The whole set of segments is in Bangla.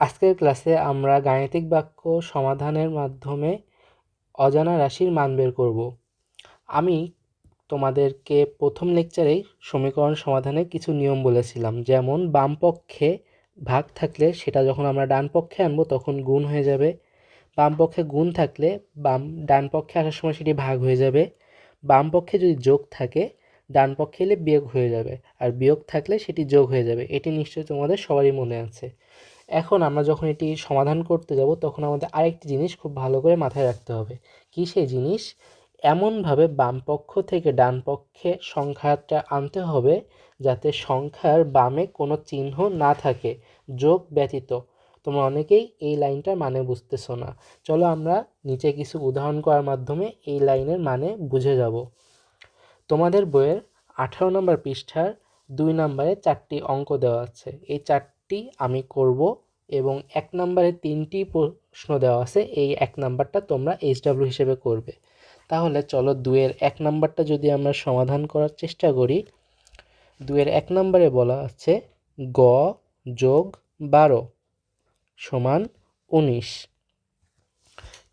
আজকের ক্লাসে আমরা গাণিতিক বাক্য সমাধানের মাধ্যমে অজানা রাশির মান বের করব। আমি তোমাদেরকে প্রথম লেকচারেই সমীকরণ সমাধানের কিছু নিয়ম বলেছিলাম, যেমন বাম পক্ষে ভাগ থাকলে সেটা যখন আমরা ডান পক্ষে আনবো তখন গুণ হয়ে যাবে, বাম পক্ষে গুণ থাকলে ডান পক্ষে আসার সময় সেটি ভাগ হয়ে যাবে, বাম পক্ষে যদি যোগ থাকে ডান পক্ষে এলে বিয়োগ হয়ে যাবে, আর বিয়োগ থাকলে সেটি যোগ হয়ে যাবে। এটি নিশ্চয়ই তোমাদের সবারই মনে আছে। এখন আমরা যখন এটি সমাধান করতে যাব তখন আমাদের আরেকটি জিনিস খুব ভালো করে মাথায় রাখতে হবে। কি সেই জিনিস? এমনভাবে বাম পক্ষ থেকে ডান পক্ষে সংখ্যাটা আনতে হবে যাতে সংখ্যার বামে কোনো চিহ্ন না থাকে, যোগ ব্যতীত। তোমরা অনেকেই এই লাইনটার মানে বুঝতেছো না। চলো আমরা নিচে কিছু উদাহরণ করার মাধ্যমে এই লাইনের মানে বুঝে যাব। তোমাদের বইয়ের 18 নম্বর পৃষ্ঠার 2 নম্বরে 4টি অঙ্ক দেওয়া আছে। এই 4টি আমি করব এবং 1 নম্বরে 3টি প্রশ্ন দেওয়া আছে। এই 1 নাম্বারটা তোমরা HW হিসেবে করবে। তাহলে চলো 2-এর 1 নাম্বারটা যদি আমরা সমাধান করার চেষ্টা করি। 2-এর 1 নম্বরে বলা আছে গ যোগ 12 সমান 19।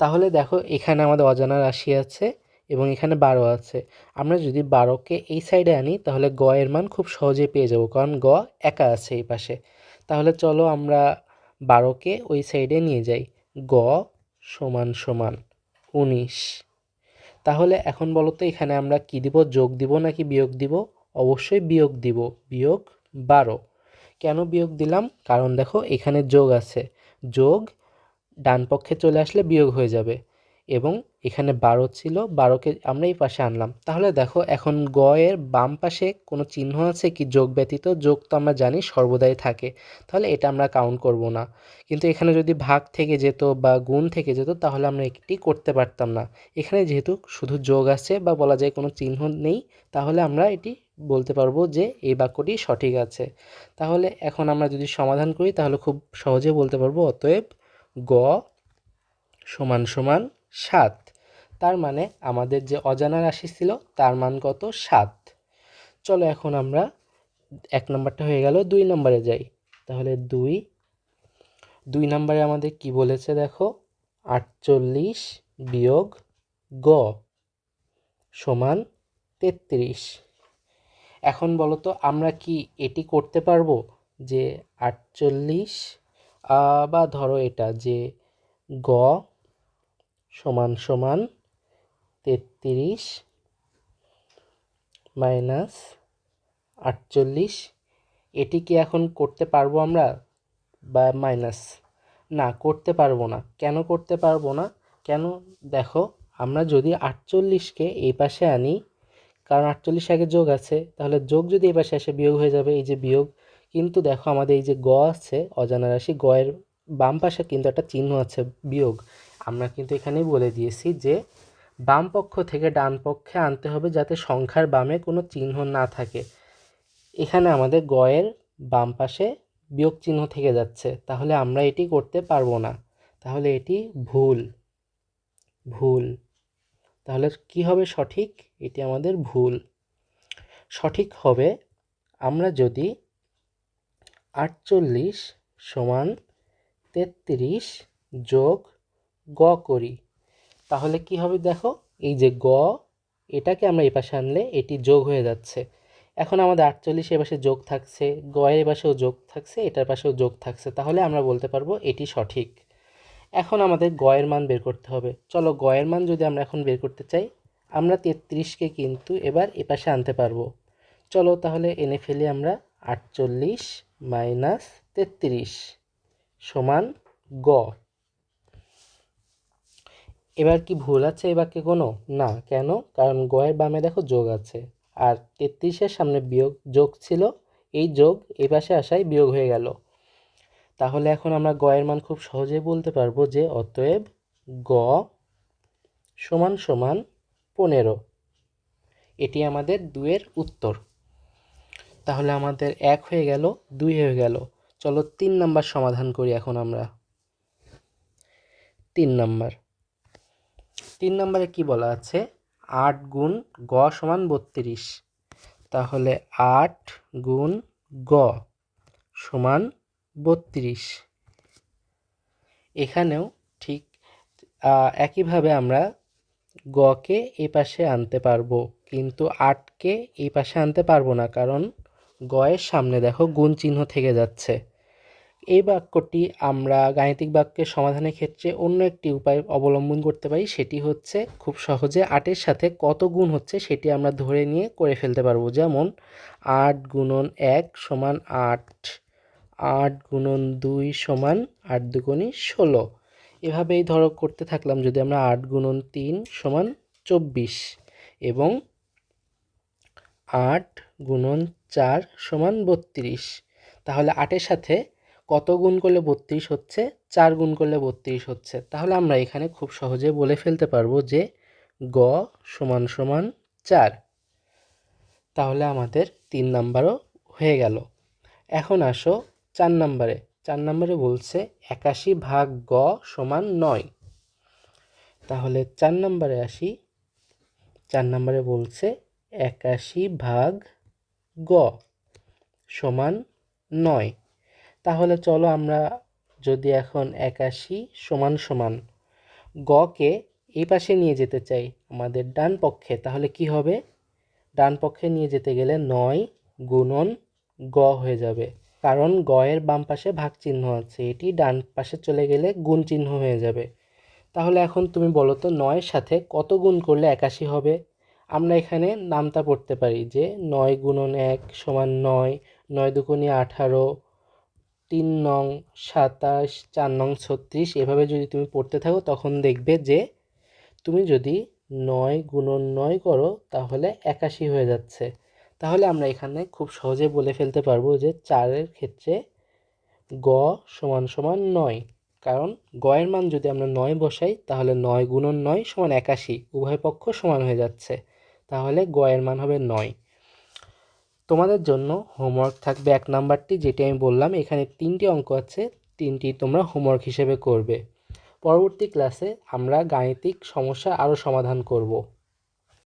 তাহলে দেখো এখানে আমাদের অজানা রাশি আছে এবং এখানে 12 আছে। আমরা যদি 12কে এই সাইডে আনি তাহলে গ এর মান খুব সহজেই পেয়ে যাব, কারণ গ একা আছে এই পাশে। তাহলে চলো আমরা 12কে ওই সাইডে নিয়ে যাই। গ সমান সমান 19। তাহলে এখন বলো তো এখানে আমরা কি দিব, যোগ দিব নাকি বিয়োগ দিব? অবশ্যই বিয়োগ দিব, বিয়োগ 12। কেন বিয়োগ দিলাম? কারণ দেখো এখানে যোগ আছে, যোগ ডান পক্ষে চলে আসলে বিয়োগ হয়ে যাবে, এবং এখানে 12 ছিল, 12কে আমরা এই পাশে আনলাম। তাহলে দেখো এখন গ এর বাম পাশে কোনো চিহ্ন আছে কি যোগ ব্যতীত? যোগ তো আমরা জানি সর্বদাই থাকে, তাহলে এটা আমরা কাউন্ট করব না। কিন্তু এখানে যদি ভাগ থেকে যেত বা গুণ থেকে যেত তাহলে আমরা এটি করতে পারতাম না। এখানে যেহেতু শুধু যোগ আছে বা বলা যায় কোনো চিহ্ন নেই, তাহলে আমরা এটি বলতে পারবো যে এই বাক্যটি সঠিক আছে। তাহলে এখন আমরা যদি সমাধান করি তাহলে খুব সহজে বলতে পারবো, অতএব গ সমান সমান 7। তার মানে আমাদের যে অজানা রাশি ছিল তার মান কত? 7। চলো এখন আমরা 1 নম্বরটা হয়ে গেল, 2 নম্বরে যাই। তাহলে 2 নম্বরে আমাদের কি বলেছে দেখো, 48 বিয়োগ গ সমান 33। এখন বলো তো আমরা কি এটি করতে পারবো যে 48 বা ধরো এটা যে গ সমান সমান 33 মাইনাস 48, এটি কি এখন করতে পারবো আমরা? বা মাইনাস, না করতে পারবো না। কেন করতে পারবো না? কেন? দেখো আমরা যদি 48কে এই পাশে আনি, কারণ 48 আগে যোগ আছে, তাহলে যোগ যদি এই পাশে আসে বিয়োগ হয়ে যাবে, এই যে বিয়োগ। কিন্তু দেখো আমাদের এই যে গ আছে অজানা রাশি, গ এর বাম পাশে কিন্তু একটা চিহ্ন আছে বিয়োগ। আমরা কিন্তু এখানেই বলে দিয়েছি যে বাম পক্ষ থেকে ডান পক্ষে আনতে হবে যাতে সংখ্যার বামে কোনো চিহ্ন না থাকে। এখানে আমাদের গ এর বাম পাশে বিয়োগ চিহ্ন থেকে যাচ্ছে, তাহলে আমরা এটি করতে পারবো না। তাহলে এটি ভুল। ভুল। তাহলে কি হবে সঠিক? এটি আমাদের ভুল। সঠিক হবে আমরা যদি 48 সমান 33 যোগ গ করি, তাহলে কি হবে দেখো, এই যে গ এটাকে আমরা এই পাশে আনলে এটি যোগ হয়ে যাচ্ছে। এখন আমাদের 48 এর পাশে যোগ থাকছে, গ এর পাশেও যোগ থাকছে, এটার পাশেও যোগ থাকছে, তাহলে আমরা বলতে পারবো এটি সঠিক। এখন আমাদের গ এর মান বের করতে হবে। চলো গ এর মান যদি আমরা এখন বের করতে চাই, আমরা 33কে কিন্তু এবার এ পাশে আনতে পারবো। চলো তাহলে এনে ফেলি আমরা 48 মাইনাস 33 সমান গ। এবার কি ভুল আছে এই বাক্যে কোনো? না। কেন? কারণ গ এর বামে দেখো যোগ আছে, আর 33-এর সামনে বিয়োগ যোগ ছিল, এই যোগ এই পাশে আসায় বিয়োগ হয়ে গেল। তাহলে এখন আমরা গ এর মান খুব সহজেই বলতে পারবো যে অতএব গ সমান সমান 15। এটি আমাদের 2-এর উত্তর। তাহলে আমাদের 1 হয়ে গেল, 2 হয়ে গেল। চলো 3 নাম্বার সমাধান করি এখন আমরা। 3 নাম্বারে কি বলা আছে? 8 গুণ গ সমান 32। তাহলে 8 গুণ গ সমান 32। এখানেও ঠিক একইভাবে আমরা গকে এই পাশে আনতে পারবো, কিন্তু 8কে এই পাশে আনতে পারবো না, কারণ গয়ের সামনে দেখো গুণ চিহ্ন থেকে যাচ্ছে। এই বাক্যটি আমরা গাণিতিক বাক্যের সমাধানের ক্ষেত্রে অন্য একটি উপায় অবলম্বন করতে পারি, সেটি হচ্ছে খুব সহজে 8-এর সাথে কত গুণ হচ্ছে সেটি আমরা ধরে নিয়ে করে ফেলতে পারবো। যেমন 8 গুণন 1 সমান 8, 8 গুণন 2 সমান 8 দুগুণে 16। এভাবেই ধরো করতে থাকলাম। যদি আমরা 8 গুণন 3 সমান 24 এবং 8 গুণন 4 সমান 32, তাহলে 8-এর সাথে কত গুণ করলে 32 হচ্ছে? 4 গুণ করলে 32 হচ্ছে। তাহলে আমরা এখানে খুব সহজে বলে ফেলতে পারবো যে গ সমান সমান 4। তাহলে আমাদের 3 নাম্বারও হয়ে গেল। এখন আসো 4 নাম্বারে। 4 নাম্বারে বলছে 81 ভাগ গ সমান 9। তাহলে 4 নাম্বারে আসি। 4 নাম্বারে বলছে 81 ভাগ গ সমান 9। তাহলে চলো আমরা যদি এখন 81 সমান সমান গকে এই পাশে নিয়ে যেতে চাই আমাদের ডান পক্ষে, তাহলে কি হবে? ডান পক্ষে নিয়ে যেতে গেলে 9 গুণন গ হয়ে যাবে, কারণ গ এর বাম পাশে ভাগ চিহ্ন আছে, এটি ডান পাশে চলে গেলে গুণ চিহ্ন হয়ে যাবে। তাহলে এখন তুমি বলো তো 9-এর সাথে কত গুণ করলে 81 হবে? আমরা এখানে নামতা পড়তে পারি যে 9 গুণন 1 সমান 9, 9 দুগুণে 18, 3 নং 27, 4 নং 36। এভাবে যদি তুমি পড়তে থাকো তখন দেখবে যে তুমি যদি 9 গুণন 9 করো তাহলে 81 হয়ে যাচ্ছে। তাহলে আমরা এখানে খুব সহজে বলে ফেলতে পারবো যে 4-এর ক্ষেত্রে গ সমান সমান 9, কারণ গ এর মান যদি আমরা 9 বসাই তাহলে 9 গুণন 9 সমান 81, উভয় পক্ষ সমান হয়ে যাচ্ছে, তাহলে গ এর মান হবে 9। তোমাদের জন্য হোমওয়ার্ক থাকবে 1 নাম্বারটি, যেটি আমি বললাম। এখানে 3টি অঙ্ক আছে, 3টি তোমরা হোমওয়ার্ক হিসেবে করবে। পরবর্তী ক্লাসে আমরা গাণিতিক সমস্যা আরও সমাধান করব।